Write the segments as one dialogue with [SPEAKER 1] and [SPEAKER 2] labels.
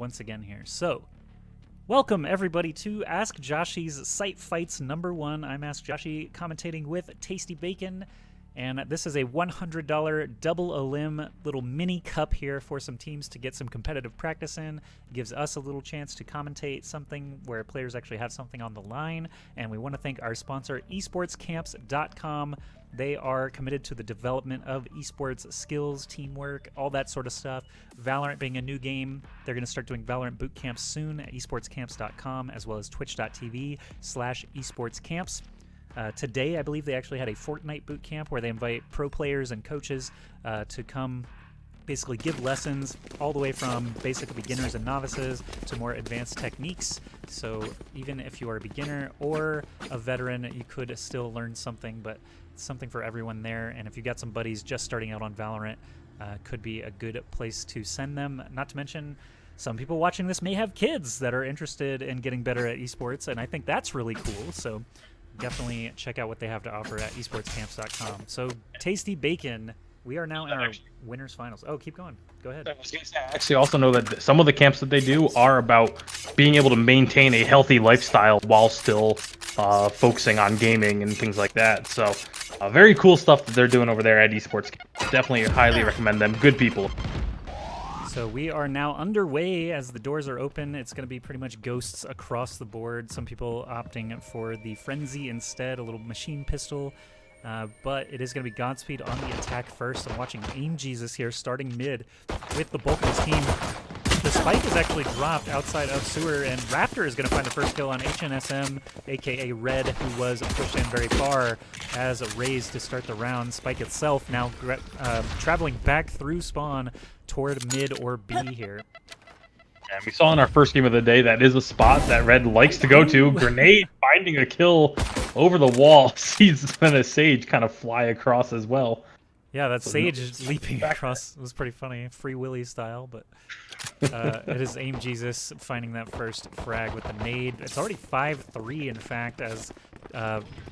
[SPEAKER 1] once again here. So, welcome everybody to Ask Joshy's Site Fights #1. I'm Ask Joshy, commentating with Tasty Bacon, and this is a $100 double a limb little mini cup here for some teams to get some competitive practice in. It gives us a little chance to commentate something where players actually have something on the line, and we want to thank our sponsor, esportscamps.com. They are committed to the development of esports skills, teamwork, all that sort of stuff. Valorant being a new game, they're going to start doing Valorant boot camps soon at esportscamps.com, as well as twitch.tv/esportscamps. Today, I believe they actually had a Fortnite boot camp where they invite pro players and coaches to come basically give lessons all the way from basic beginners and novices to more advanced techniques. So even if you are a beginner or a veteran, you could still learn something, but it's something for everyone there. And if you got some buddies just starting out on Valorant, could be a good place to send them. Not to mention, some people watching this may have kids that are interested in getting better at esports, and I think that's really cool. So definitely check out what they have to offer at esportscamps.com. So, Tasty Bacon, we are now in our winners finals. Oh, keep going. Go ahead.
[SPEAKER 2] I was gonna say, I actually also know that some of the camps that they do are about being able to maintain a healthy lifestyle while still focusing on gaming and things like that. So, very cool stuff that they're doing over there at Esports. Definitely highly recommend them. Good people.
[SPEAKER 1] So we are now underway as the doors are open. It's going to be pretty much ghosts across the board. Some people opting for the Frenzy instead, a little machine pistol. But it is going to be Godspeed on the attack first. I'm watching Aim Jesus here starting mid with the bulk of his team. The spike is actually dropped outside of Sewer, and Raptor is going to find the first kill on HNSM, aka Red, who was pushed in very far as a raise to start the round. Spike itself now traveling back through spawn toward mid or B here.
[SPEAKER 2] And we saw in our first game of the day that is a spot that Red likes to go to. Grenade finding a kill over the wall. Sees then a Sage kind of fly across as well.
[SPEAKER 1] Yeah, that Sage leaping across was pretty funny, Free Willy style, but it is Aim Jesus finding that first frag with the nade. It's already 5-3, in fact, as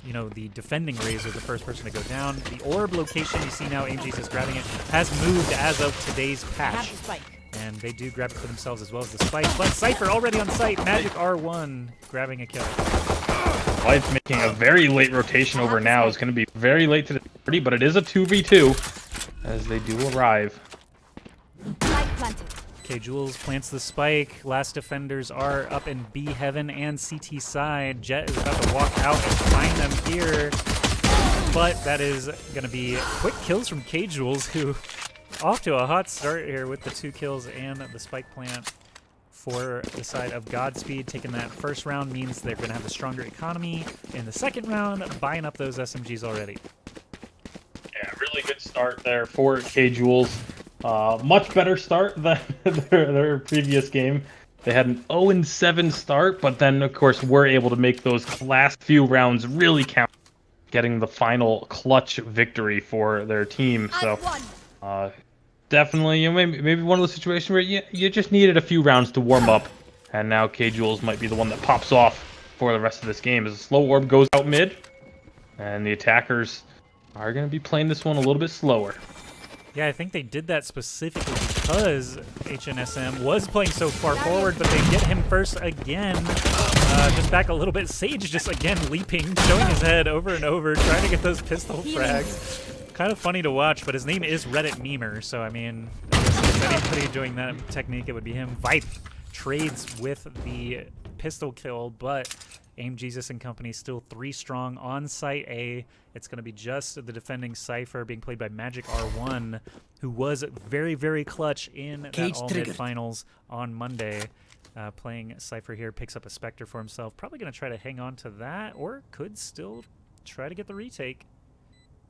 [SPEAKER 1] you know, the defending Razor, the first person to go down. The orb location you see now, Aim Jesus grabbing it, has moved as of today's patch. And they do grab it for themselves as well as the spike. But Cypher already on site. Magic R1 grabbing a kill.
[SPEAKER 2] White's making a very late rotation over now. It's going to be very late to the party, but it is a 2v2 as they do arrive.
[SPEAKER 1] Okay, Jules plants the spike. Last defenders are up in B heaven and CT side. Jet is about to walk out and find them here. But that is going to be quick kills from K-Jules, who off to a hot start here with the 2 kills and the spike plant for the side of Godspeed. Taking that first round means they're going to have a stronger economy in the second round, buying up those SMGs already.
[SPEAKER 2] Yeah, really good start there for K-Jules. Much better start than their previous game. They had an 0-7 start, but then, of course, were able to make those last few rounds really count, getting the final clutch victory for their team. So, definitely, you know, maybe one of those situations where you just needed a few rounds to warm up, and now K-Jules might be the one that pops off for the rest of this game as the slow orb goes out mid, and the attackers are going to be playing this one a little bit slower.
[SPEAKER 1] Yeah, I think they did that specifically because HNSM was playing so far forward, but they get him first again. Just back a little bit. Sage just again leaping, showing his head over and over, trying to get those pistol frags. Kind of funny to watch, but his name is Reddit Memer, so I mean, if anybody doing that technique, it would be him. Vipe trades with the pistol kill, but Aim Jesus and company still 3 strong on site A. It's going to be just the defending Cypher being played by Magic R1, who was very, very clutch in that all-mid finals on Monday. Playing Cypher here, picks up a Spectre for himself. Probably going to try to hang on to that, or could still try to get the retake.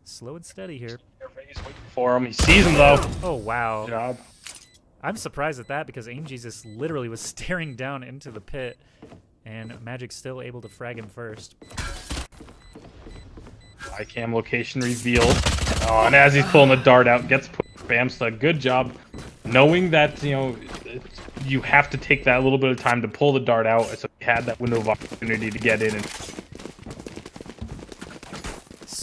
[SPEAKER 1] Slow and steady here.
[SPEAKER 2] He's waiting for him. He sees him, though.
[SPEAKER 1] Oh, wow.
[SPEAKER 2] Good job.
[SPEAKER 1] I'm surprised at that because Aim Jesus literally was staring down into the pit, and Magic's still able to frag him first.
[SPEAKER 2] High cam location revealed. Oh, and as he's pulling the dart out, gets put Bamsta. Good job knowing that, you know, you have to take that little bit of time to pull the dart out, so he had that window of opportunity to get in and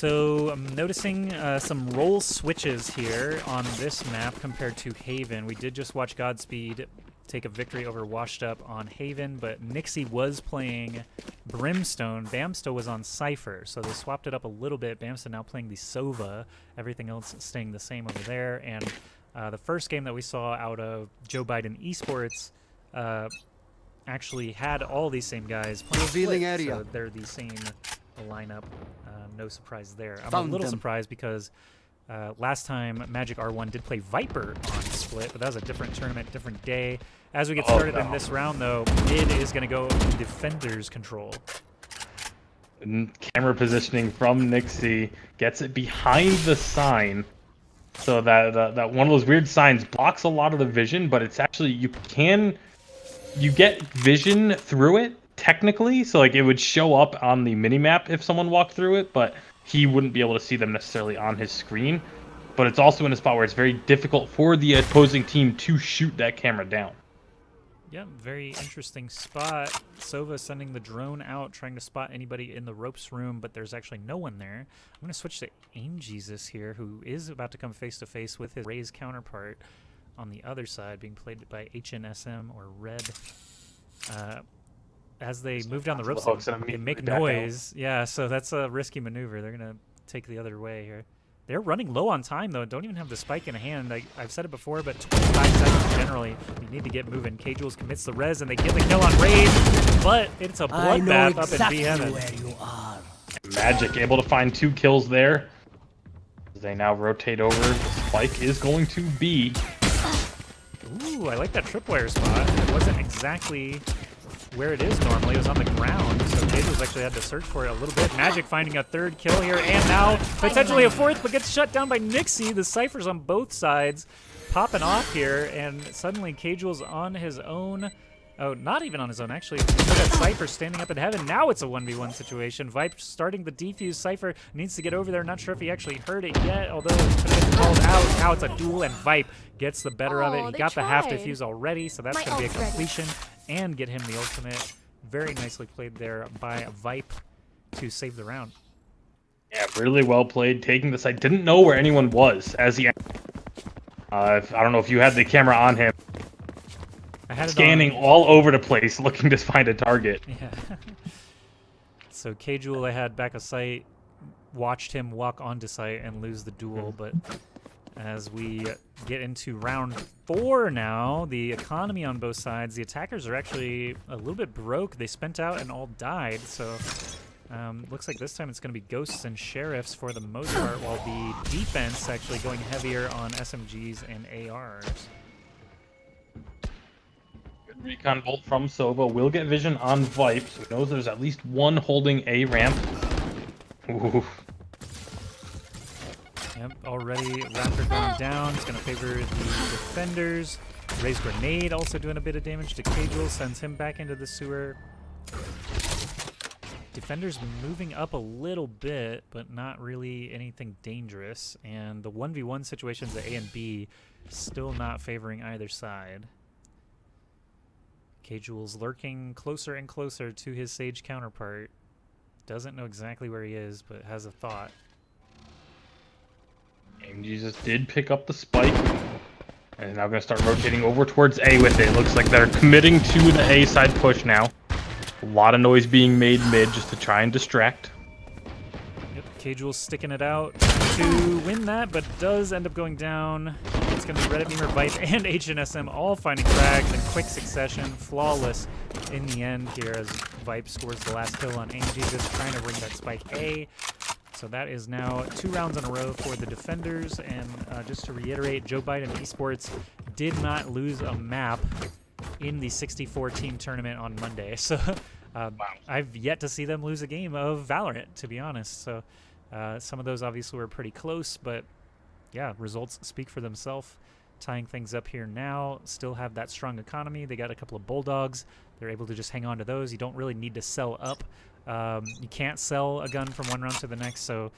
[SPEAKER 1] So I'm noticing some role switches here on this map compared to Haven. We did just watch Godspeed take a victory over Washed Up on Haven, but Nixie was playing Brimstone. Bamsta was on Cypher, so they swapped it up a little bit. Bamsta now playing the Sova, everything else staying the same over there. And the first game that we saw out of Joe Biden Esports actually had all these same guys playing
[SPEAKER 3] Revealing
[SPEAKER 1] split,
[SPEAKER 3] area.
[SPEAKER 1] so they're the same lineup. No surprise there. I'm a little surprised because last time Magic R1 did play Viper on Split, but that was a different tournament, different day. As we get started in this round, though, mid is going to go in Defender's control.
[SPEAKER 2] Camera positioning from Nixie gets it behind the sign, so that that one of those weird signs blocks a lot of the vision, but it's actually you get vision through it technically, so like it would show up on the minimap if someone walked through it, but he wouldn't be able to see them necessarily on his screen. But it's also in a spot where it's very difficult for the opposing team to shoot that camera down.
[SPEAKER 1] Yeah, very interesting spot. Sova sending the drone out, trying to spot anybody in the ropes room, but there's actually no one there. I'm going to switch to Aim Jesus here, who is about to come face-to-face with his Raze counterpart on the other side, being played by HNSM or Red. As they move down the ropes, they make noise. Yeah, so that's a risky maneuver. They're going to take the other way here. They're running low on time, though. Don't even have the spike in hand. I've said it before, but 25 seconds generally. You need to get moving. K-Jules commits the res, and they get the kill on Raze, but it's a bloodbath up in B Heaven.
[SPEAKER 3] Where you are.
[SPEAKER 2] Magic able to find 2 kills there. As they now rotate over, the spike is going to be.
[SPEAKER 1] Ooh, I like that tripwire spot. It wasn't exactly where it is normally. It was on the ground, so K-Jules actually had to search for it a little bit. Magic finding a 3rd kill here, and now potentially a 4th, but gets shut down by Nixie. The Cyphers on both sides popping off here, and suddenly K-Jules on his own. Oh, not even on his own, actually. Look at Cypher standing up in heaven. Now it's a 1v1 situation. Vipe starting the defuse. Cypher needs to get over there. Not sure if he actually heard it yet, although it's going to get called out. Now it's a duel, and Vipe gets the better of it. He got the half defuse already, so that's going to be a completion and get him the ultimate. Very nicely played there by Vipe to save the round.
[SPEAKER 2] Yeah, really well played, taking the side. Didn't know where anyone was as he. I don't know if you had the camera on him.
[SPEAKER 1] I had it
[SPEAKER 2] scanning all over the place, looking to find a target.
[SPEAKER 1] Yeah. So K-Jewel I had back of sight, watched him walk onto site and lose the duel, but as we get into round 4 now, the economy on both sides, the attackers are actually a little bit broke. They spent out and all died, so looks like this time it's going to be Ghosts and Sheriffs for the most part, while the defense actually going heavier on SMGs and ARs.
[SPEAKER 2] Good recon bolt from Sova. Will get vision on Vipe, so he knows there's at least one holding a ramp. Ooh.
[SPEAKER 1] Yep, already Raptor going down. It's going to favor the defenders. Raise Grenade also doing a bit of damage to K-Jewel, sends him back into the sewer. Defenders moving up a little bit, but not really anything dangerous. And the 1v1 situations at A and B still not favoring either side. K-Jewel's lurking closer and closer to his Sage counterpart. Doesn't know exactly where he is, but has a thought.
[SPEAKER 2] Aim Jesus did pick up the spike. And is now going to start rotating over towards A with it. Looks like they're committing to the A side push now. A lot of noise being made mid just to try and distract.
[SPEAKER 1] Yep, K-Jewel's sticking it out to win that, but does end up going down. It's going to be Reddit Beamer, Vipe, and HNSM all finding frags in quick succession. Flawless in the end here as Vipe scores the last kill on Aim Jesus, trying to bring that spike A. So that is now 2 rounds in a row for the defenders. And just to reiterate, Joe Biden Esports did not lose a map in the 64-team tournament on Monday. So I've yet to see them lose a game of Valorant, to be honest. So some of those obviously were pretty close, but yeah, results speak for themselves. Tying things up here now. Still have that strong economy. They got a couple of Bulldogs. They're able to just hang on to those. You don't really need to sell up. You can't sell a gun from one round to the next, so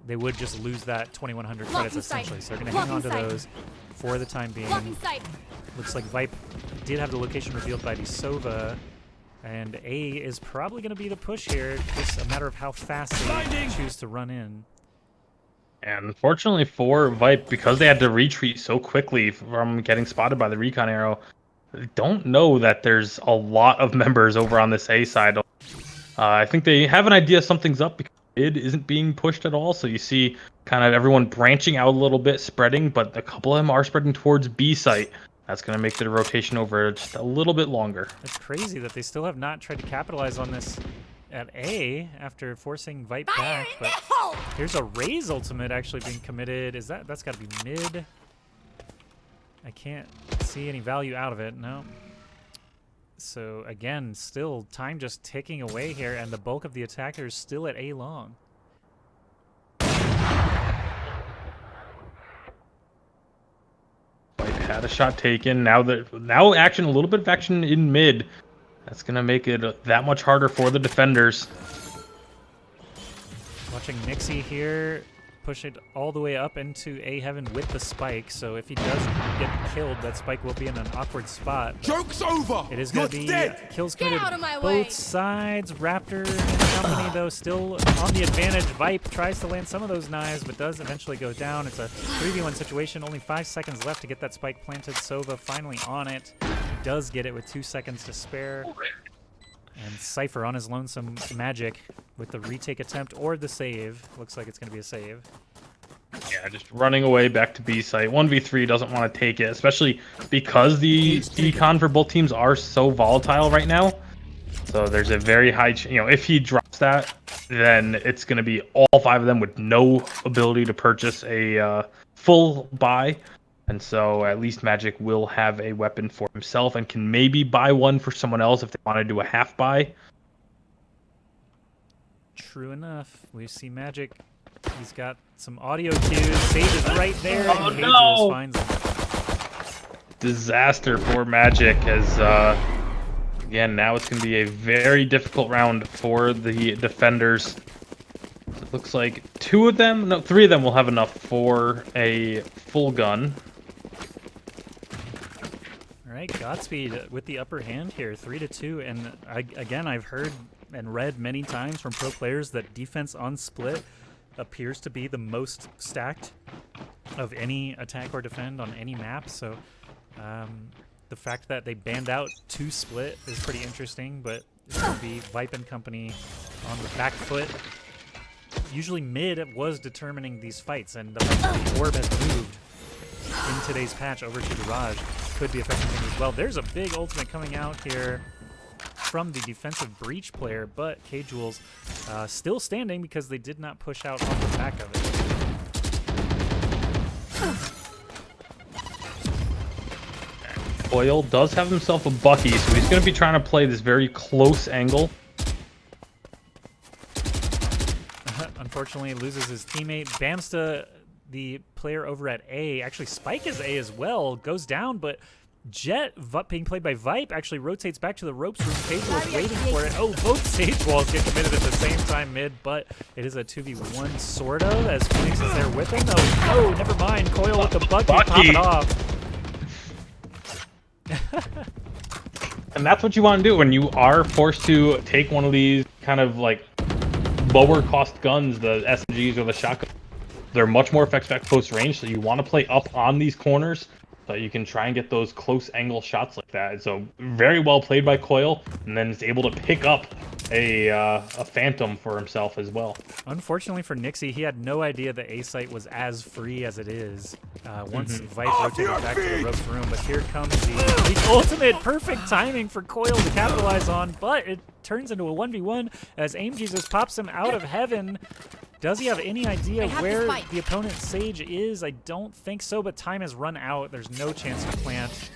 [SPEAKER 1] they would just lose that 2,100 credits essentially. So they're going to hang on to those for the time being. Looks like Vipe did have the location revealed by the Sova, and A is probably going to be the push here. Just a matter of how fast they choose to run in.
[SPEAKER 2] And unfortunately for Vipe, because they had to retreat so quickly from getting spotted by the recon arrow, don't know that there's a lot of members over on this A side. I think they have an idea something's up because mid isn't being pushed at all. So you see kind of everyone branching out a little bit, spreading, but a couple of them are spreading towards B site. That's going to make the rotation over just a little bit longer.
[SPEAKER 1] It's crazy that they still have not tried to capitalize on this at A after forcing Vipe back. But here's a Raze ultimate actually being committed. That's got to be mid? I can't see any value out of it. No. So again, still time just ticking away here, and the bulk of the attackers still at A long.
[SPEAKER 2] Had a shot taken. Now action, a little bit of action in mid. That's gonna make it that much harder for the defenders.
[SPEAKER 1] Watching Nixie here push it all the way up into A heaven with the spike. So if he does get killed, that spike will be in an awkward spot.
[SPEAKER 3] Joke's over.
[SPEAKER 1] It is going to be kills committed both sides. Raptor and company, though, still on the advantage. Vipe tries to land some of those knives, but does eventually go down. It's a 3v1 situation. Only 5 seconds left to get that spike planted. Sova finally on it. He does get it with 2 seconds to spare. And Cypher on his lonesome magic with the retake attempt or the save. Looks like it's going to be a save.
[SPEAKER 2] Yeah, just running away back to B site. 1v3 doesn't want to take it, especially because the econ for both teams are so volatile right now. So there's a very high, if he drops that, then it's going to be all 5 of them with no ability to purchase a full buy. And so at least Magic will have a weapon for himself and can maybe buy one for someone else if they want to do a half buy.
[SPEAKER 1] True enough. We see Magic. He's got some audio cues. Sage is right there.
[SPEAKER 2] Oh,
[SPEAKER 1] and
[SPEAKER 2] no!
[SPEAKER 1] Finds him.
[SPEAKER 2] Disaster for Magic as, again, now it's going to be a very difficult round for the defenders. It looks like 3 of them will have enough for a full gun.
[SPEAKER 1] All right, Godspeed with the upper hand here, 3-2. And again, I've heard and read many times from pro players that defense on split appears to be the most stacked of any attack or defend on any map. So the fact that they banned out 2 split is pretty interesting, but it's going to be Vipe and company on the back foot. Usually mid was determining these fights, and the fact that the orb has moved in today's patch over to Garage could be affecting things as well. There's a big ultimate coming out here from the defensive breach player, but K-Jules still standing because they did not push out on the back of it.
[SPEAKER 2] Coil does have himself a Bucky, so he's going to be trying to play this very close angle.
[SPEAKER 1] Unfortunately, loses his teammate. Bamsta, the player over at A, actually Spike is A as well, goes down, but Jet, being played by Vipe, actually rotates back to the ropes room. Cable is waiting for it. Oh, both Sage Walls get committed at the same time mid, but it is a 2v1 sort of, as Phoenix is there with him. Oh, never mind. Coil with the Bucky, pop it off.
[SPEAKER 2] And that's what you want to do when you are forced to take one of these kind of like lower cost guns, the SMGs or the shotgun. They're much more effective at close range, so you want to play up on these corners so you can try and get those close angle shots like that. So very well played by Coil, and then is able to pick up a Phantom for himself as well.
[SPEAKER 1] Unfortunately for Nixie, he had no idea the A site was as free as it is once Vipe rotated back to the ropes room. But here comes the ultimate. Perfect timing for Coil to capitalize on, but it turns into a 1v1 as Aim Jesus pops him out of heaven. Does he have any idea where the opponent's Sage is? I don't think so, but time has run out. There's no chance to plant,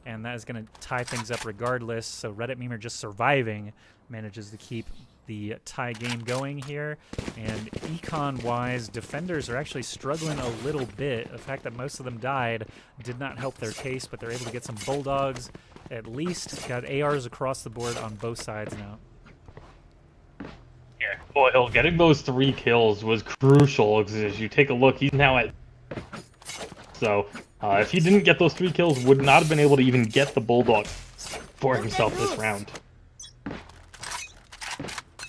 [SPEAKER 1] and that is going to tie things up regardless. So Reddit Memer just surviving manages to keep the tie game going here. And econ-wise, defenders are actually struggling a little bit. The fact that most of them died did not help their case, but they're able to get some Bulldogs at least. Got ARs across the board on both sides now.
[SPEAKER 2] Yeah, Coil getting those 3 kills was crucial, because as you take a look, he's now at... So, if he didn't get those 3 kills, would not have been able to even get the Bulldog for himself this round.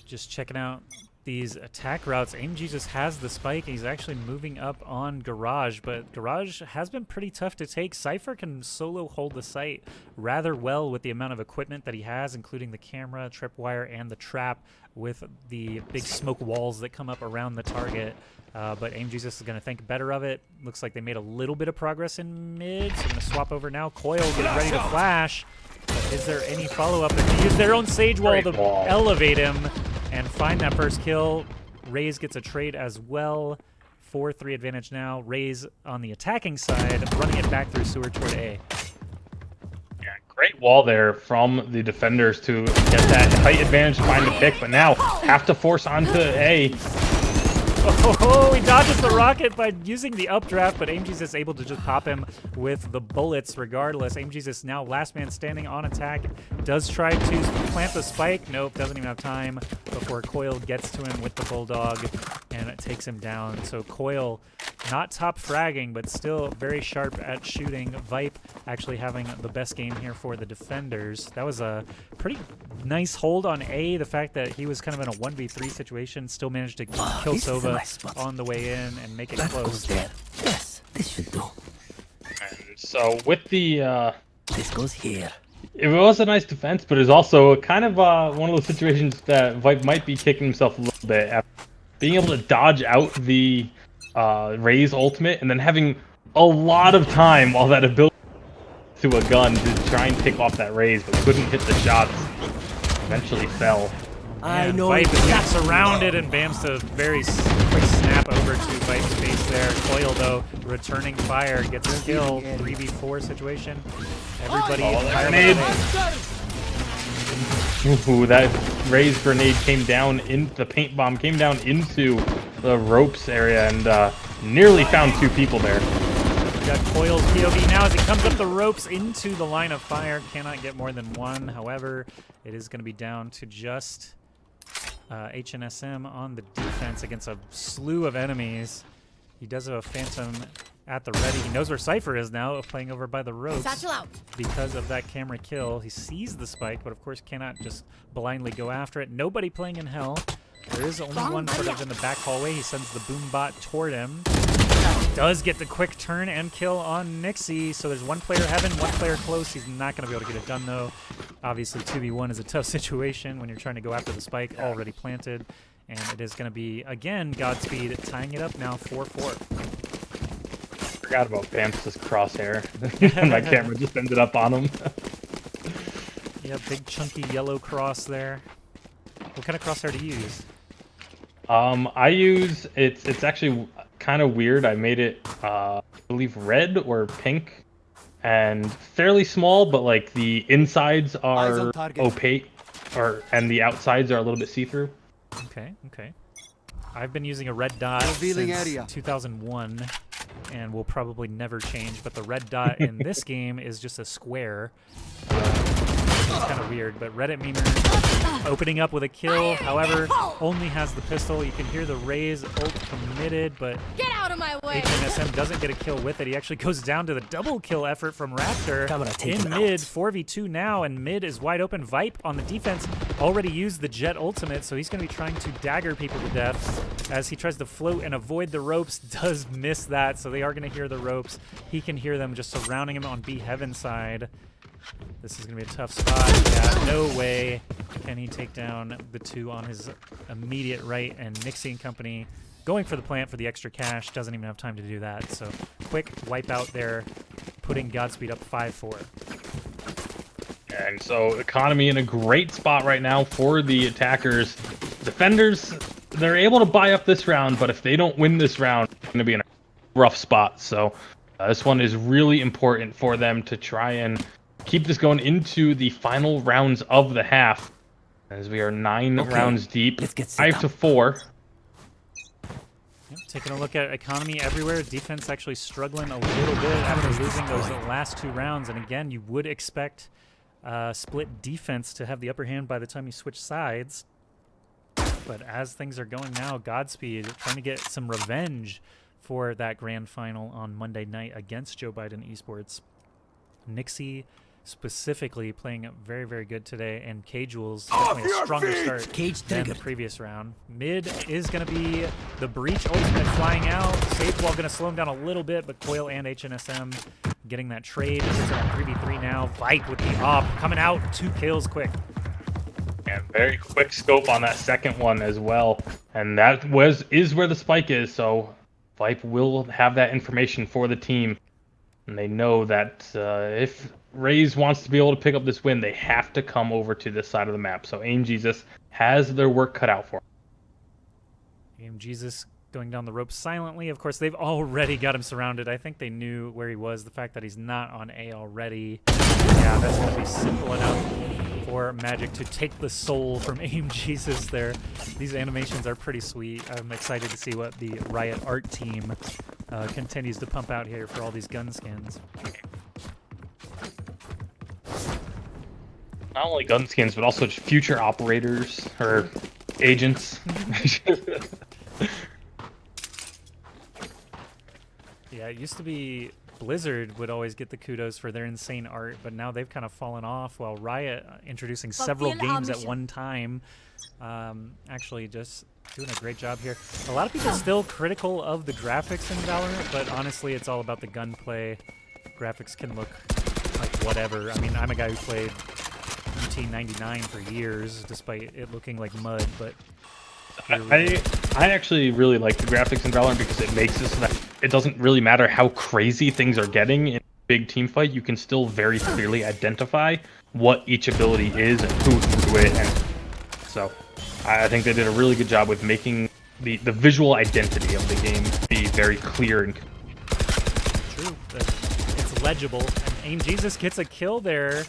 [SPEAKER 1] Just checking out these attack routes. AimJesus has the spike. He's actually moving up on Garage, but Garage has been pretty tough to take. Cypher can solo hold the site rather well with the amount of equipment that he has, including the camera, tripwire, and the trap with the big smoke walls that come up around the target. But AimJesus is going to think better of it. Looks like they made a little bit of progress in mid, so I'm going to swap over now. Coil getting ready to flash. But is there any follow-up? They use their own Sage Wall to elevate him and find that first kill. Raze gets a trade as well. 4-3 advantage now. Raze on the attacking side, running it back through sewer toward A.
[SPEAKER 2] Yeah, great wall there from the defenders to get that height advantage, find the pick, but now have to force onto A.
[SPEAKER 1] Oh, he dodges the rocket by using the updraft, but AimJesus is able to just pop him with the bullets regardless. AimJesus now last man standing on attack. Does try to plant the spike. Nope, doesn't even have time before Coil gets to him with the Bulldog, and it takes him down. So Coil not top fragging, but still very sharp at shooting. Vipe actually having the best game here for the defenders. That was a pretty nice hold on A. The fact that he was kind of in a 1v3 situation, still managed to kill Sova on the way in and make it close.
[SPEAKER 3] Yes, this should do.
[SPEAKER 2] And so with the
[SPEAKER 3] This goes here.
[SPEAKER 2] it was a nice defense, but it's also kind of one of those situations that Vipe might be kicking himself a little bit after being able to dodge out the Raze ultimate and then having a lot of time while that ability to a gun to try and pick off that Raze, but couldn't hit the shots. Eventually fell.
[SPEAKER 3] I
[SPEAKER 1] And
[SPEAKER 3] know
[SPEAKER 1] Vipe is getting
[SPEAKER 3] exactly.
[SPEAKER 1] surrounded, and Bam's a very quick snap over to Vipe's base there. Coil, though, returning fire, gets a kill. 3v4 situation. Everybody in fire
[SPEAKER 2] grenade.
[SPEAKER 1] mode.
[SPEAKER 2] Ooh, that Raze grenade came down in the paint bomb, came down into the ropes area and nearly found 2 people there.
[SPEAKER 1] We've got Coil's POV now as he comes up the ropes into the line of fire. Cannot get more than 1. However, it is going to be down to just HNSM on the defense against a slew of enemies. He does have a Phantom at the ready. He knows where Cypher is now, playing over by the ropes.
[SPEAKER 4] Satchel out.
[SPEAKER 1] Because of that camera kill. He sees the spike, but of course cannot just blindly go after it. Nobody playing in hell. There is only one sort of in the back hallway. He sends the boom bot toward him. Does get the quick turn and kill on Nixie. So there's one player heaven, one player close. He's not going to be able to get it done, though. Obviously, 2v1 is a tough situation when you're trying to go after the spike already planted. And it is going to be, again, Godspeed tying it up now 4-4.
[SPEAKER 2] Forgot about Bam's crosshair. My camera just ended up on him.
[SPEAKER 1] Yeah, big chunky yellow cross there. What kind of crosshair do you use?
[SPEAKER 2] I use, it's actually kind of weird. I made it, I believe red or pink, and fairly small, but like the insides are opaque, and the outsides are a little bit see-through.
[SPEAKER 1] Okay, okay. I've been using a red dot
[SPEAKER 3] Revealing
[SPEAKER 1] since
[SPEAKER 3] area.
[SPEAKER 1] 2001, and will probably never change, but the red dot in this game is just a square. It's kind of weird, but Reddit memer opening up with a kill, however, only has the pistol. You can hear the Raze ult committed, but
[SPEAKER 4] Get out of my way.
[SPEAKER 1] HNSM doesn't get a kill with it. He actually goes down to the double kill effort from Raptor
[SPEAKER 3] Take
[SPEAKER 1] in
[SPEAKER 3] him out.
[SPEAKER 1] mid. 4v2 now, and mid is wide open. Vipe on the defense already used the Jet ultimate, so he's going to be trying to dagger people to death as he tries to float and avoid the ropes. Does miss that, so they are going to hear the ropes. He can hear them just surrounding him on B Heaven side. This is going to be a tough spot. Yeah, no way can he take down the 2 on his immediate right, and Nixie and company going for the plant for the extra cash. Doesn't even have time to do that. So quick wipe out there, putting Godspeed up 5-4.
[SPEAKER 2] And so economy in a great spot right now for the attackers. Defenders, they're able to buy up this round, but if they don't win this round, they're going to be in a rough spot. So this one is really important for them to try and keep this going into the final rounds of the half, as we are 9 rounds deep.
[SPEAKER 3] Let's get set
[SPEAKER 2] 5-4.
[SPEAKER 1] Yep, taking a look at economy everywhere. Defense actually struggling a little bit after losing those last 2 rounds. And again, you would expect split defense to have the upper hand by the time you switch sides. But as things are going now, Godspeed trying to get some revenge for that grand final on Monday night against Joe Biden Esports. Nixie specifically playing very, very good today, and Casuals definitely a stronger start
[SPEAKER 3] Cage
[SPEAKER 1] than the
[SPEAKER 3] triggered.
[SPEAKER 1] previous round. Mid is going to be the Breach ultimate flying out. Sage Wall going to slow him down a little bit, but Coil and HNSM getting that trade. It's on 3v3 now. Vipe with the op coming out, 2 kills quick.
[SPEAKER 2] And very quick scope on that second one as well. And that is where the spike is, so Vipe will have that information for the team. And they know that if Raze wants to be able to pick up this win, they have to come over to this side of the map. So Aim Jesus has their work cut out for him.
[SPEAKER 1] Aim Jesus going down the rope silently. Of course, they've already got him surrounded. I think they knew where he was. The fact that he's not on A already, yeah, that's going to be simple enough for Magic to take the soul from Aim Jesus there. These animations are pretty sweet. I'm excited to see what the Riot art team continues to pump out here for all these gun skins.
[SPEAKER 2] Not only gun skins, but also future operators or agents.
[SPEAKER 1] Yeah, it used to be Blizzard would always get the kudos for their insane art, but now they've kind of fallen off, while Riot introducing several games at one time. Actually just doing a great job here. A lot of people still critical of the graphics in Valorant, but honestly it's all about the gunplay. Graphics can look like whatever. I mean, I'm a guy who played UT99 for years, despite it looking like mud, but
[SPEAKER 2] I actually really like the graphics in Valorant because it makes it so that it doesn't really matter how crazy things are getting in a big team fight. You can still very clearly identify what each ability is and who can do it. And so I think they did a really good job with making the visual identity of the game be very clear and
[SPEAKER 1] true. It's legible. And Aim Jesus gets a kill there.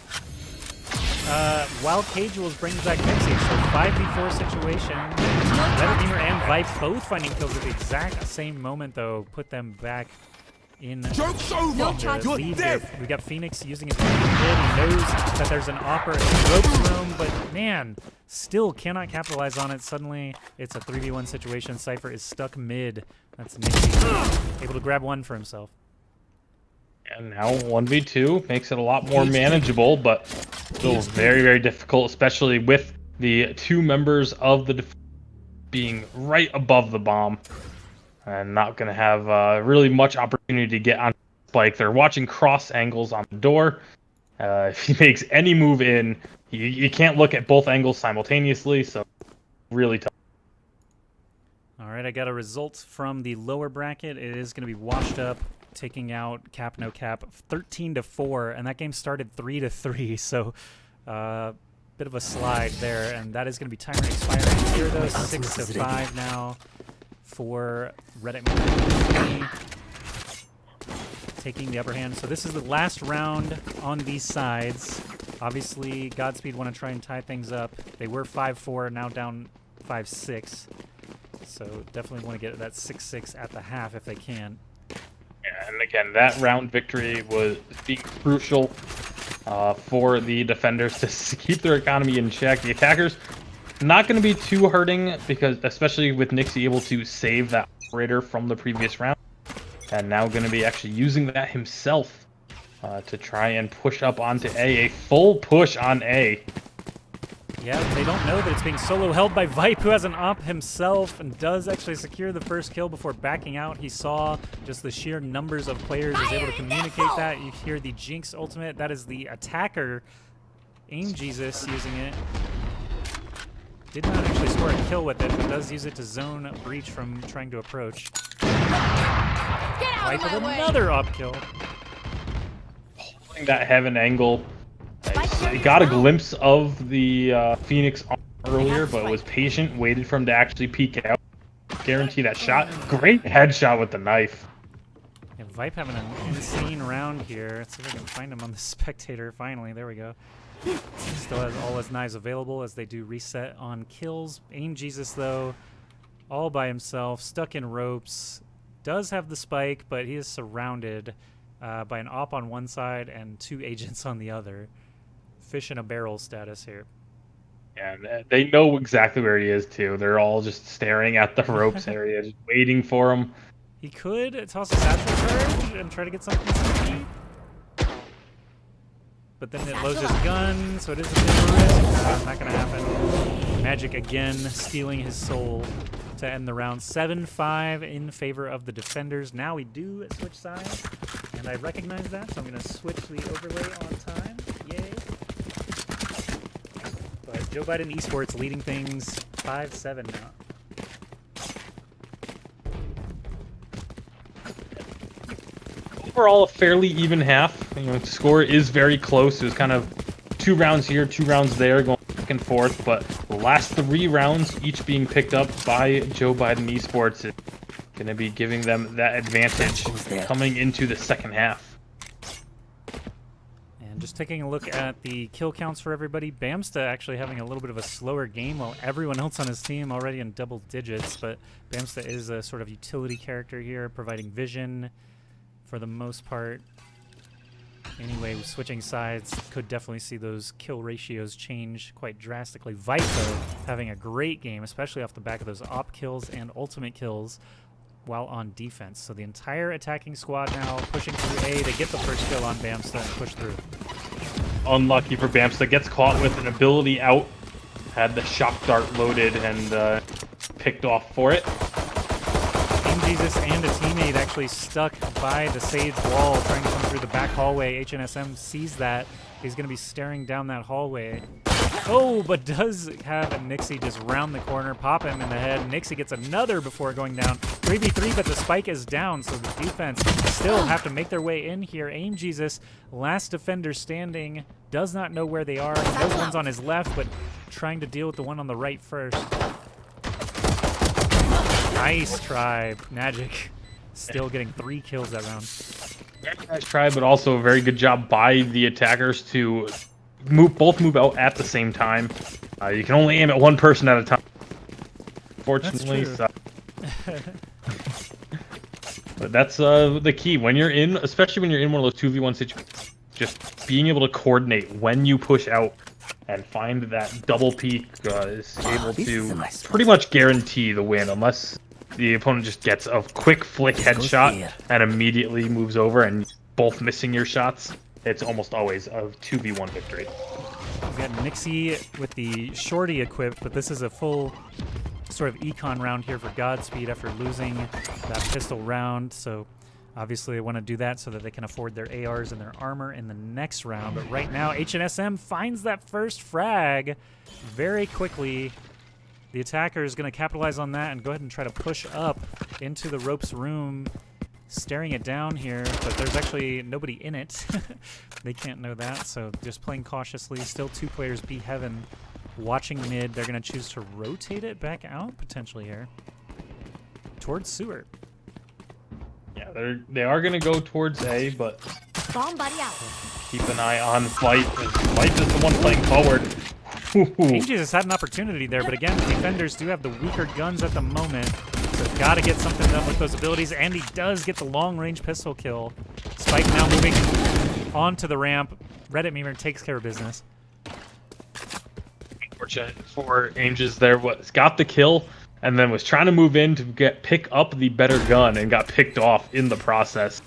[SPEAKER 1] While Casuals brings back Nixie, so 5v4 situation. Redeemer and Vipe both finding kills at the exact same moment, though, put them back in
[SPEAKER 3] Joke's over!
[SPEAKER 1] the lead here. We got Phoenix using his mid. He knows that there's an Opera in the ropes room, but man, still cannot capitalize on it. Suddenly, it's a 3v1 situation. Cypher is stuck mid. That's Nixie able to grab one for himself.
[SPEAKER 2] And now 1v2 makes it a lot more manageable, but still very, very difficult, especially with the 2 members of the being right above the bomb and not going to have really much opportunity to get on spike. They're watching cross angles on the door. If he makes any move in, you can't look at both angles simultaneously, so really tough.
[SPEAKER 1] All right, I got a result from the lower bracket. It is going to be washed up, taking out Cap No Cap 13-4, and that game started 3-3, so bit of a slide there, and that is going to be timer expiring here though. 6-5 now for Reddit taking the upper hand. So this is the last round on these sides. Obviously, Godspeed want to try and tie things up. They were 5-4, now down 5-6. So definitely want to get that 6-6 at the half if they can.
[SPEAKER 2] Yeah, and again, that round victory was being crucial for the defenders to keep their economy in check. The attackers not going to be too hurting because, especially with Nixie able to save that operator from the previous round, and now going to be actually using that himself to try and push up onto A full push on A.
[SPEAKER 1] Yeah, they don't know that it's being solo held by Vipe, who has an op himself and does actually secure the first kill before backing out. He saw just the sheer numbers of players, is able to communicate that. You hear the Jinx ultimate. That is the attacker, Aim Jesus, using it. Did not actually score a kill with it, but does use it to zone Breach from trying to approach. Vipe with another op kill.
[SPEAKER 2] Holding that heaven angle. I got a glimpse of the Phoenix earlier, but was patient, waited for him to actually peek out. Guarantee that shot. Great headshot with the knife.
[SPEAKER 1] Yeah, Vipe having an insane round here. Let's see if I can find him on the spectator finally. There we go. Still has all his knives available as they do reset on kills. Aim Jesus, though, all by himself, stuck in ropes. Does have the spike, but he is surrounded by an op on one side and 2 agents on the other. Fish in a barrel status here.
[SPEAKER 2] And they know exactly where he is, too. They're all just staring at the ropes area, just waiting for him.
[SPEAKER 1] He could toss a satchel charge and try to get something sneaky. but then it loads his gun, so it is a bit of a risk. Not gonna happen. Magic again stealing his soul to end the round. 7-5 in favor of the defenders. Now we do switch sides, and I recognize that, so I'm gonna switch the overlay on time. Yay. But Joe Biden Esports leading things 5-7 now.
[SPEAKER 2] Overall, a fairly even half. You know, the score is very close. It was kind of 2 rounds here, 2 rounds there, going back and forth. But the last 3 rounds, each being picked up by Joe Biden Esports, is going to be giving them that advantage coming into the second half.
[SPEAKER 1] And just taking a look at the kill counts for everybody, Bamsta actually having a little bit of a slower game while everyone else on his team already in double digits. But Bamsta is a sort of utility character here, providing vision for the most part. Anyway, switching sides could definitely see those kill ratios change quite drastically. Vito having a great game, especially off the back of those op kills and ultimate kills while on defense. So the entire attacking squad now pushing through A to get the first kill on Bamsta and push through.
[SPEAKER 2] Unlucky for Bamsta, gets caught with an ability out. Had the shock dart loaded and picked off for it.
[SPEAKER 1] Jesus and a teammate actually stuck by the Sage wall trying to come through the back hallway. HNSM sees that. He's going to be staring down that hallway. Oh, but does have a Nixie just round the corner, pop him in the head. Nixie gets another before going down. 3v3, but the spike is down, so the defense still have to make their way in here. Aim Jesus, last defender standing, does not know where they are. Those one's on his left, but trying to deal with the one on the right first. Nice try, Magic. Still getting 3 kills that round.
[SPEAKER 2] Very nice try, but also a very good job by the attackers to both move out at the same time. You can only aim at one person at a time. Fortunately, so. But that's the key. When you're in, especially when you're in one of those 2v1 situations, just being able to coordinate when you push out and find that double peek is able to pretty much guarantee the win, unless the opponent just gets a quick flick headshot and immediately moves over and both missing your shots. It's almost always a 2v1 victory.
[SPEAKER 1] We've got Nixie with the shorty equipped, but this is a full sort of econ round here for Godspeed after losing that pistol round. So obviously they want to do that so that they can afford their ARs and their armor in the next round. But right now, HNSM finds that first frag very quickly. The attacker is going to capitalize on that and go ahead and try to push up into the ropes room, staring it down here, but there's actually nobody in it. They can't know that, so just playing cautiously. Still 2 players B heaven watching mid. They're going to choose to rotate it back out potentially here towards sewer.
[SPEAKER 2] Yeah, they are going to go towards A, but
[SPEAKER 4] Bomb buddy out.
[SPEAKER 2] keep an eye on Flight. Flight is the one playing forward.
[SPEAKER 1] Jesus had an opportunity there, but again, the defenders do have the weaker guns at the moment, so got to get something done with those abilities, and he does get the long-range pistol kill. Spike now moving onto the ramp. Reddit Memer takes care of business.
[SPEAKER 2] Unfortunate for Ainges there, got the kill, and then was trying to move in to pick up the better gun, and got picked off in the process.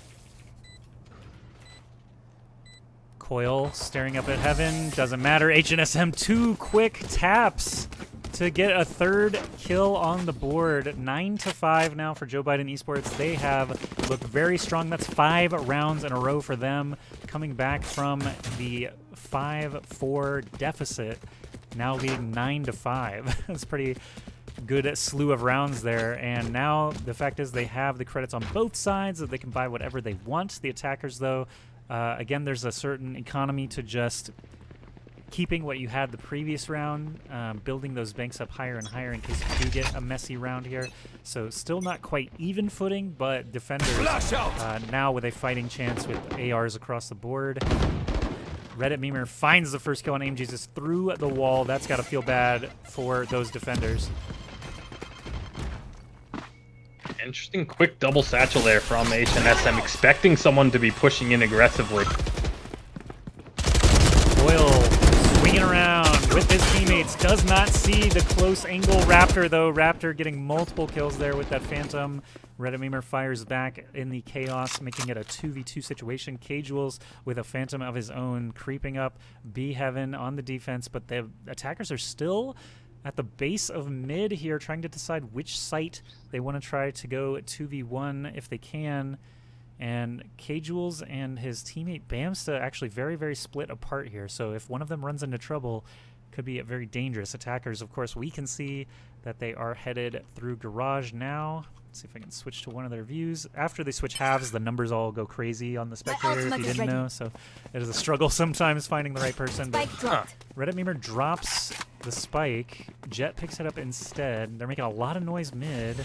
[SPEAKER 1] Coil staring up at heaven. Doesn't matter. HNSM 2 quick taps to get a 3rd kill on the board. 9-5 now for Joe Biden Esports. They have looked very strong. That's 5 rounds in a row for them. Coming back from the 5-4 deficit. Now leading 9-5. That's pretty good slew of rounds there. And now the fact is they have the credits on both sides that they can buy whatever they want. The attackers, though, again, there's a certain economy to just keeping what you had the previous round, building those banks up higher and higher in case you do get a messy round here. So still not quite even footing, but defenders now with a fighting chance with ARs across the board. Reddit Memer finds the first kill on Aim Jesus through the wall. That's got to feel bad for those defenders.
[SPEAKER 2] Interesting quick double satchel there from HNSM, expecting someone to be pushing in aggressively.
[SPEAKER 1] Boyle swinging around with his teammate. rotates. Does not see the close angle Raptor, though. Raptor getting multiple kills there with that Phantom. Reddit Memer fires back in the chaos, making it a 2v2 situation. K-Jules with a Phantom of his own creeping up. B Heaven on the defense, but the attackers are still at the base of mid here, trying to decide which site they want to try to go 2v1 if they can. And K-Jules and his teammate Bamsta actually very, very split apart here. So if one of them runs into trouble, could be very dangerous. Attackers, of course, we can see that they are headed through Garage now. Let's see if I can switch to one of their views. After they switch halves, the numbers all go crazy on the spectator, if you didn't know. So it is a struggle sometimes finding the right person. But Reddit Memer drops the spike. Jet picks it up instead. They're making a lot of noise mid.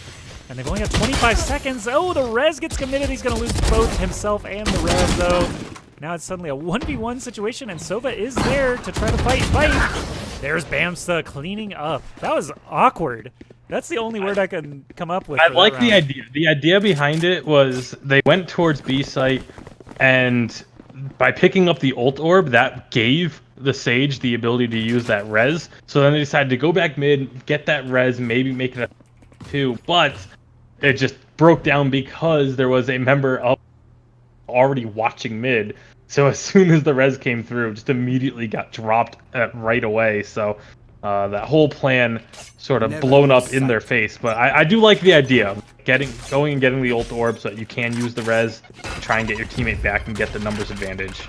[SPEAKER 1] And they've only got 25 seconds. Oh, the res gets committed. He's going to lose both himself and the res, though. Now it's suddenly a 1v1 situation, and Sova is there to try to fight. There's Bamsta cleaning up. That was awkward. That's the only word I can come up with.
[SPEAKER 2] I like the idea. The idea behind it was they went towards B site, and by picking up the ult orb, that gave the Sage the ability to use that res. So then they decided to go back mid, get that res, maybe make it a 2, but it just broke down because there was a member of already watching mid. So as soon as the res came through, just immediately got dropped right away. So that whole plan sort of blown up in their face. But I do like the idea of going and getting the ult orb so that you can use the res, try and get your teammate back and get the numbers advantage.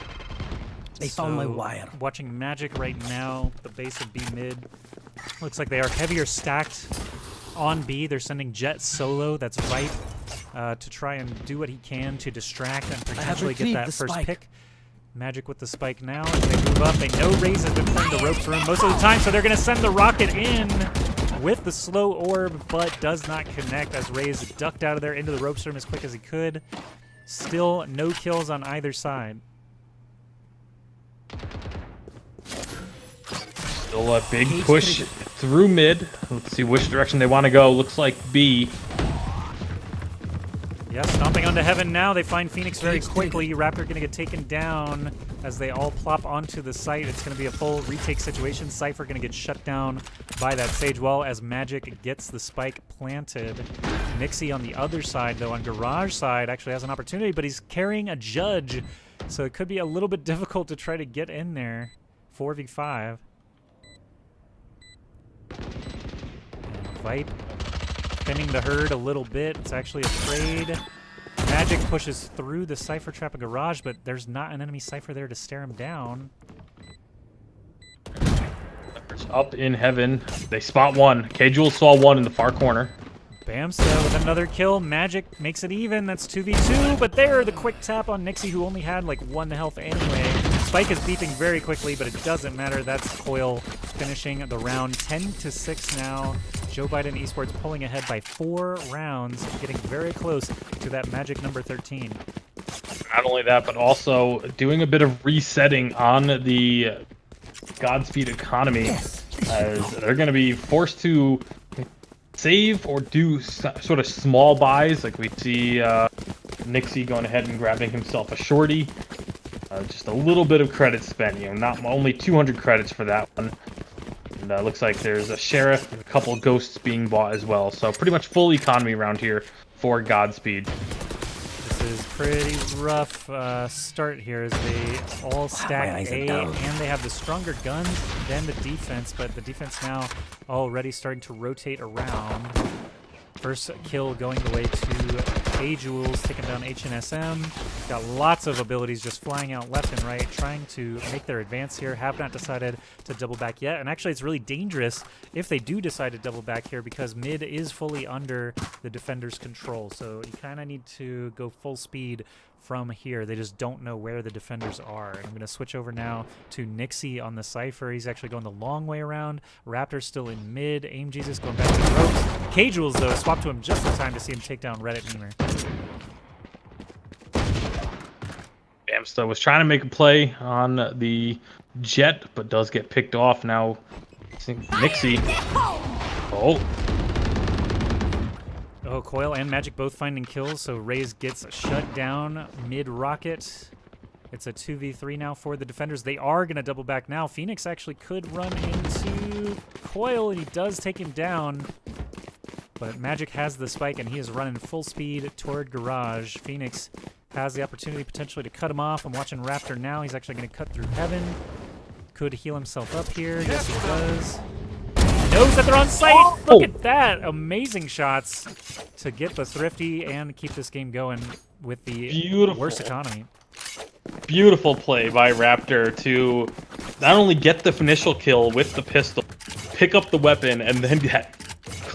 [SPEAKER 3] They found my wire.
[SPEAKER 1] Watching Magic right now, the base of B mid. Looks like they are heavier stacked on B. They're sending Jet solo, that's Vipe, to try and do what he can to distract and potentially get that first pick. Magic with the spike now as they move up. They know Raze has been playing the ropes room most of the time, so they're going to send the rocket in with the slow orb, but does not connect as Raze ducked out of there into the ropes room as quick as he could. Still no kills on either side.
[SPEAKER 2] Still a big push through mid. Let's see which direction they want to go. Looks like B.
[SPEAKER 1] Yeah, stomping onto Heaven now. They find Phoenix very quickly. Raptor going to get taken down as they all plop onto the site. It's going to be a full retake situation. Cypher going to get shut down by that Sage wall as Magic gets the spike planted. Nixie on the other side, though, on Garage side, actually has an opportunity, but he's carrying a Judge. So it could be a little bit difficult to try to get in there. 4v5. And Vipe thinning the herd a little bit. It's actually a trade. Magic pushes through the Cypher trap of Garage, but there's not an enemy Cypher there to stare him down.
[SPEAKER 2] Up in Heaven. They spot one. K-Jules saw one in the far corner.
[SPEAKER 1] Bamsta with another kill. Magic makes it even. That's 2v2, but there, the quick tap on Nixie, who only had like 1 health anyway. Spike is beeping very quickly, but it doesn't matter. That's Coil finishing the round 10-6 now. Joe Biden Esports pulling ahead by 4 rounds, getting very close to that magic number 13.
[SPEAKER 2] Not only that, but also doing a bit of resetting on the Godspeed economy, as they're going to be forced to save or do sort of small buys, like we see Nixie going ahead and grabbing himself a shorty. Just a little bit of credit spent, not only 200 credits for that one. And looks like there's a Sheriff and a couple Ghosts being bought as well. So pretty much full economy around here for Godspeed.
[SPEAKER 1] This is pretty rough start here as they all stack A, and they have the stronger guns than the defense, but the defense now already starting to rotate around. First kill going the way to K-Jules, taking down HNS. Got lots of abilities just flying out left and right, trying to make their advance here. Have not decided to double back yet. And actually, it's really dangerous if they do decide to double back here because mid is fully under the defender's control. So you kind of need to go full speed from here. They just don't know where the defenders are. And I'm going to switch over now to Nixie on the Cypher. He's actually going the long way around. Raptor's still in mid. Aim Jesus going back to the ropes. K-Jules, though, swapped to him just in time to see him take down Reddit Memer.
[SPEAKER 2] Bamsta was trying to make a play on the Jet, but does get picked off now. Nixie. Oh.
[SPEAKER 1] Oh, Coil and Magic both finding kills, so Raze gets shut down mid-rocket. It's a 2v3 now for the defenders. They are going to double back now. Phoenix actually could run into Coil, and he does take him down. But Magic has the spike, and he is running full speed toward Garage. Phoenix has the opportunity potentially to cut him off. I'm watching Raptor now. He's actually going to cut through Heaven. Could heal himself up here. Yes, he does. Knows that they're on site.
[SPEAKER 2] Oh!
[SPEAKER 1] Look at that. Amazing shots to get the Thrifty and keep this game going with the worst economy.
[SPEAKER 2] Beautiful play by Raptor to not only get the initial kill with the pistol, pick up the weapon, and then get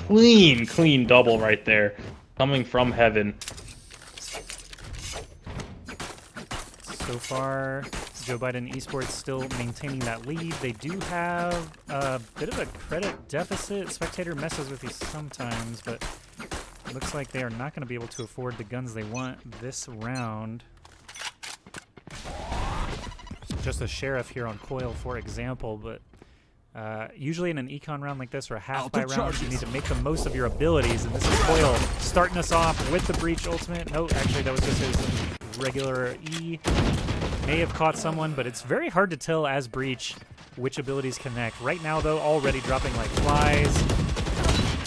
[SPEAKER 2] clean double right there coming from Heaven.
[SPEAKER 1] So far, Joe Biden Esports still maintaining that lead. They do have a bit of a credit deficit. Spectator messes with you sometimes, but it looks like they are not going to be able to afford the guns they want this round. Just a Sheriff here on Coil, for example, but usually in an econ round like this or a half-by round, you need to make the most of your abilities, and this is Coil starting us off with the Breach ultimate. No, actually, that was just his regular E. May have caught someone, but it's very hard to tell as Breach which abilities connect. Right now, though, already dropping like flies.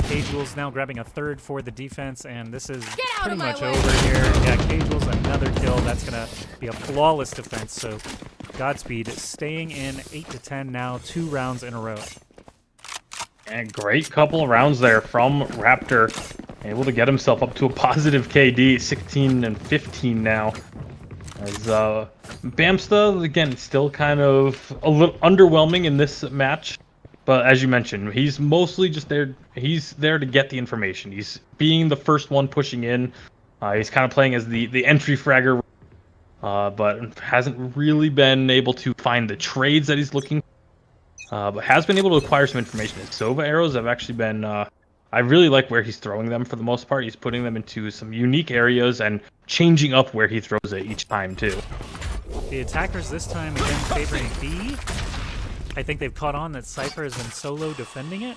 [SPEAKER 1] K-Jules now grabbing a third for the defense, and this is pretty much over here. Yeah, K-Jules, another kill. That's going to be a flawless defense, so Godspeed staying in 8-10 now, 2 rounds in a row.
[SPEAKER 2] And great couple of rounds there from Raptor. Able to get himself up to a positive KD, 16 and 15 now. As Bamsta, again, still kind of a little underwhelming in this match. But as you mentioned, he's mostly just there. He's there to get the information. He's being the first one pushing in. He's kind of playing as the entry fragger, but hasn't really been able to find the trades that he's looking for. But has been able to acquire some information. His Sova arrows have actually been... I really like where he's throwing them for the most part. He's putting them into some unique areas and changing up where he throws it each time, too.
[SPEAKER 1] The attackers this time again favoring B. I think they've caught on that Cypher has been solo defending it,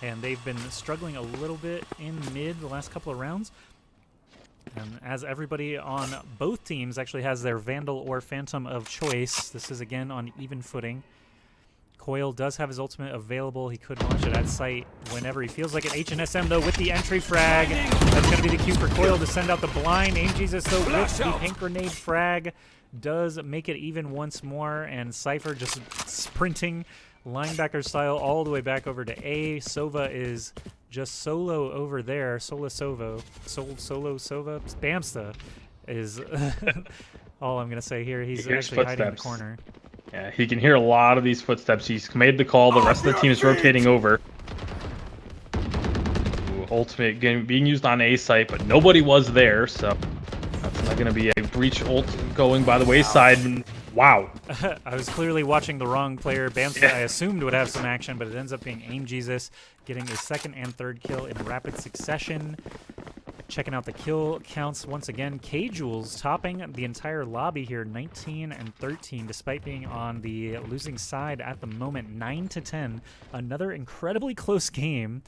[SPEAKER 1] and they've been struggling a little bit in mid the last couple of rounds. And as everybody on both teams actually has their Vandal or Phantom of choice, this is again on even footing. Coil does have his ultimate available. He could launch it at sight whenever he feels like it. HNSM, though, with the entry frag. That's going to be the cue for Coil to send out the blind. Aim Jesus, though, with the pink grenade frag does make it even once more. And Cypher just sprinting linebacker style all the way back over to A. Sova is just solo over there. Solo Sova. Bamsta is all I'm going to say here. He's actually hiding in the corner.
[SPEAKER 2] Yeah, he can hear a lot of these footsteps. He's made the call. The rest of the team is rotating over. Ooh, ultimate being used on A site, but nobody was there, so that's not going to be a Breach ult going by the wayside. Wow.
[SPEAKER 1] I was clearly watching the wrong player. Bamsta, I assumed, would have some action, but it ends up being Aim Jesus getting a second and third kill in rapid succession. Checking out the kill counts once again. K-Jules topping the entire lobby here, 19 and 13, despite being on the losing side at the moment, 9-10. Another incredibly close game.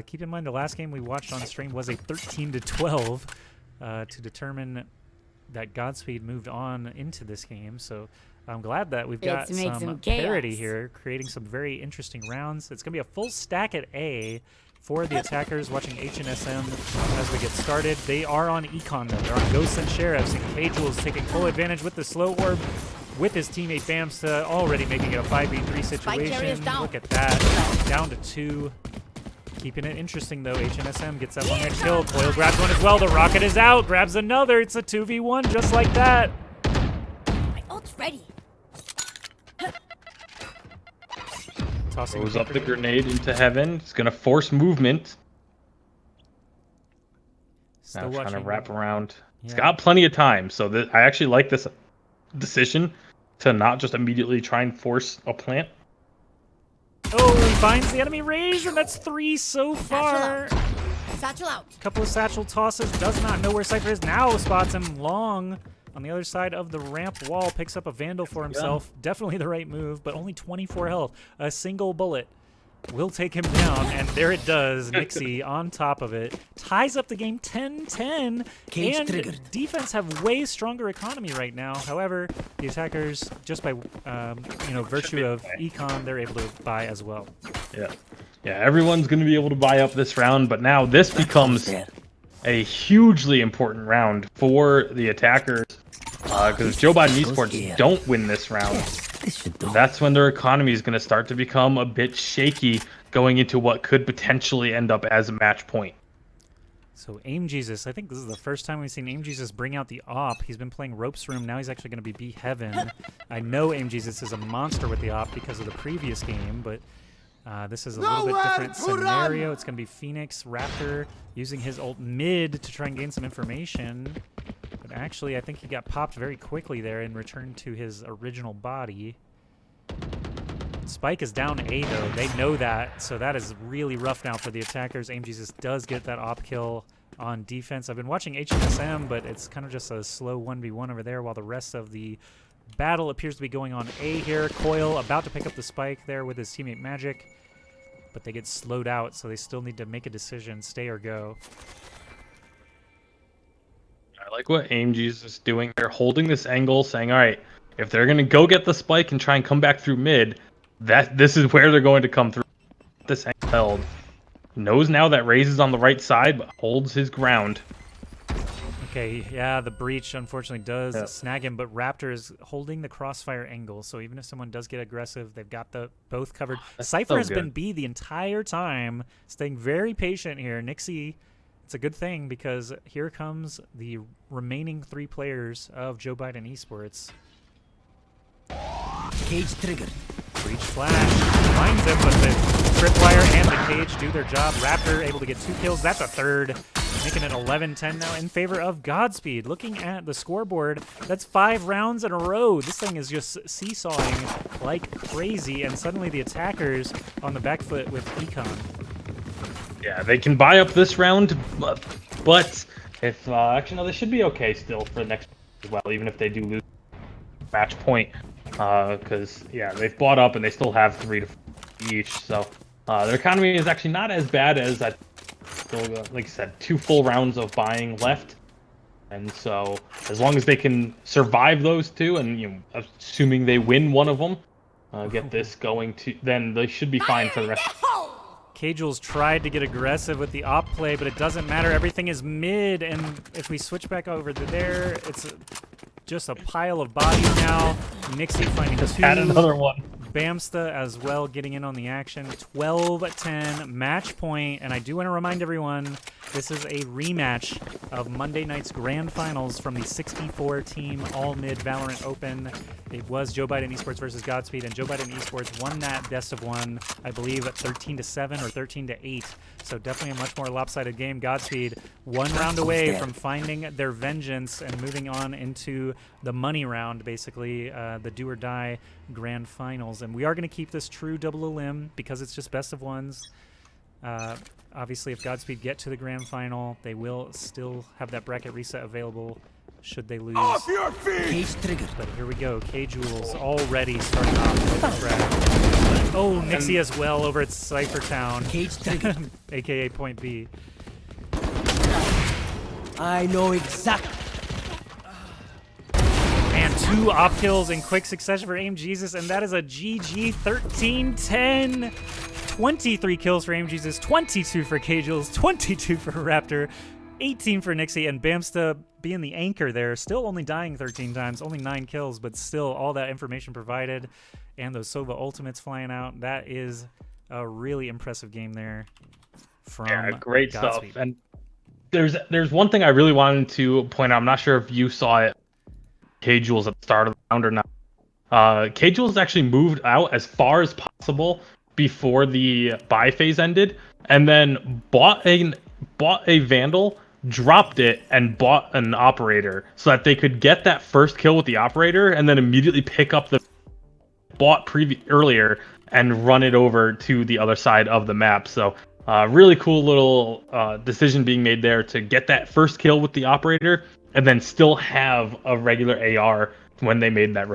[SPEAKER 1] Keep in mind the last game we watched on stream was a 13-12 to determine that Godspeed moved on into this game. So I'm glad that we've got some parity here, creating some very interesting rounds. It's going to be a full stack at A for the attackers watching HNSM as we get started. They are on Econ, though. They're on Ghosts and Sheriffs, and K-Jules taking full advantage with the slow orb with his teammate Bamsta, already making it a 5v3 situation. Look at that. Down to 2. Keeping it interesting, though. HNSM gets that one-hit kill. Coil grabs one as well. The rocket is out. Grabs another. It's a 2v1 just like that.
[SPEAKER 4] My ult's ready.
[SPEAKER 2] Throws up the grenade into Heaven. It's going to force movement. Now trying to wrap around. Yeah. It's got plenty of time, so I actually like this decision to not just immediately try and force a plant.
[SPEAKER 1] Oh, he finds the enemy raise, and that's 3 so far.
[SPEAKER 4] Satchel out.
[SPEAKER 1] Couple of satchel tosses. Does not know where Cypher is. Now spots him long on the other side of the ramp wall. Picks up a Vandal for himself. Yeah. Definitely the right move, but only 24 health. A single bullet will take him down, and there it does. Nixie on top of it. Ties up the game 10-10,
[SPEAKER 3] Cage
[SPEAKER 1] and
[SPEAKER 3] triggered.
[SPEAKER 1] defense have way stronger economy right now. However, the attackers, just by virtue of econ, they're able to buy as well.
[SPEAKER 2] Yeah, everyone's going to be able to buy up this round, but now this becomes a hugely important round for the attackers. Because if Joe Biden Esports don't win this round, that's when their economy is going to start to become a bit shaky going into what could potentially end up as a match point.
[SPEAKER 1] So Aim Jesus, I think this is the first time we've seen Aim Jesus bring out the op. He's been playing Ropes Room, now he's actually going to be B-Heaven. I know Aim Jesus is a monster with the op because of the previous game, but this is a little bit different scenario. It's going to be Phoenix Raptor using his ult mid to try and gain some information. But actually, I think he got popped very quickly there and returned to his original body. Spike is down A, though. They know that, so that is really rough now for the attackers. Aim Jesus does get that op kill on defense. I've been watching HSM, but it's kind of just a slow 1v1 over there while the rest of the battle appears to be going on A here. Coil about to pick up the spike there with his teammate Magic, but they get slowed out, so they still need to make a decision, stay or go.
[SPEAKER 2] I like what Aim Jesus is doing. They're holding this angle, saying, all right, if they're going to go get the spike and try and come back through mid, this is where they're going to come through. This angle held. Knows now that Raze is on the right side, but holds his ground.
[SPEAKER 1] Okay, yeah, the breach unfortunately does snag him, but Raptor is holding the crossfire angle, so even if someone does get aggressive, they've got the both covered. Cypher has been B the entire time, staying very patient here. Nixie, it's a good thing because here comes the remaining 3 players of Joe Biden Esports.
[SPEAKER 3] Cage triggered.
[SPEAKER 1] Breach flash finds him, but the tripwire and the cage do their job. Raptor able to get 2 kills. That's a third, making it 11-10 now in favor of Godspeed. Looking at the scoreboard, that's 5 rounds in a row. This thing is just seesawing like crazy, and suddenly the attackers on the back foot with econ.
[SPEAKER 2] Yeah, they can buy up this round, but if actually no, they should be okay still for the next as well, even if they do lose match point. Because yeah, they've bought up and they still have 3 to 4 each, so their economy is actually not as bad as I still like I said, 2 full rounds of buying left, and so as long as they can survive those 2, and assuming they win one of them, get this going to, then they should be fine for the rest.
[SPEAKER 1] K-Jules tried to get aggressive with the op play, but it doesn't matter. Everything is mid, and if we switch back over to there, it's just a pile of bodies now. Nixie finding 2.
[SPEAKER 2] Add another one.
[SPEAKER 1] Bamsta as well getting in on the action. 12-10 match point, and I do want to remind everyone this is a rematch of Monday night's grand finals from the 64-team all-mid Valorant Open. It was Joe Biden Esports versus Godspeed, and Joe Biden Esports won that best of 1, I believe, at 13-7 or 13-8. So definitely a much more lopsided game. Godspeed 1 round away from finding their vengeance and moving on into the money round, basically, the do-or-die grand finals. And we are going to keep this true double elim because it's just best of 1s. Obviously, if Godspeed get to the grand final, they will still have that bracket reset available should they lose.
[SPEAKER 3] Off your feet! Cage triggered.
[SPEAKER 1] But here we go. K-Jules already starting off with the track. Oh, Nixie as well over at Cypher Town.
[SPEAKER 3] Cage triggered.
[SPEAKER 1] AKA Point B.
[SPEAKER 3] I know exactly.
[SPEAKER 1] And 2 op kills in quick succession for Aim Jesus, and that is a GG 13-10. 23 kills for Aim Jesus, 22 for K-Jules, 22 for Raptor, 18 for Nixie, and Bamsta being the anchor there, still only dying 13 times, only 9 kills, but still all that information provided, and those Sova ultimates flying out. That is a really impressive game there from
[SPEAKER 2] great
[SPEAKER 1] Godspeed.
[SPEAKER 2] stuff. And there's one thing I really wanted to point out. I'm not sure if you saw it, K-Jules, at the start of the round or not. K-Jules actually moved out as far as possible before the buy phase ended, and then bought a Vandal, dropped it, and bought an operator so that they could get that first kill with the operator and then immediately pick up the bought earlier and run it over to the other side of the map. So really cool little decision being made there to get that first kill with the operator and then still have a regular AR when they made that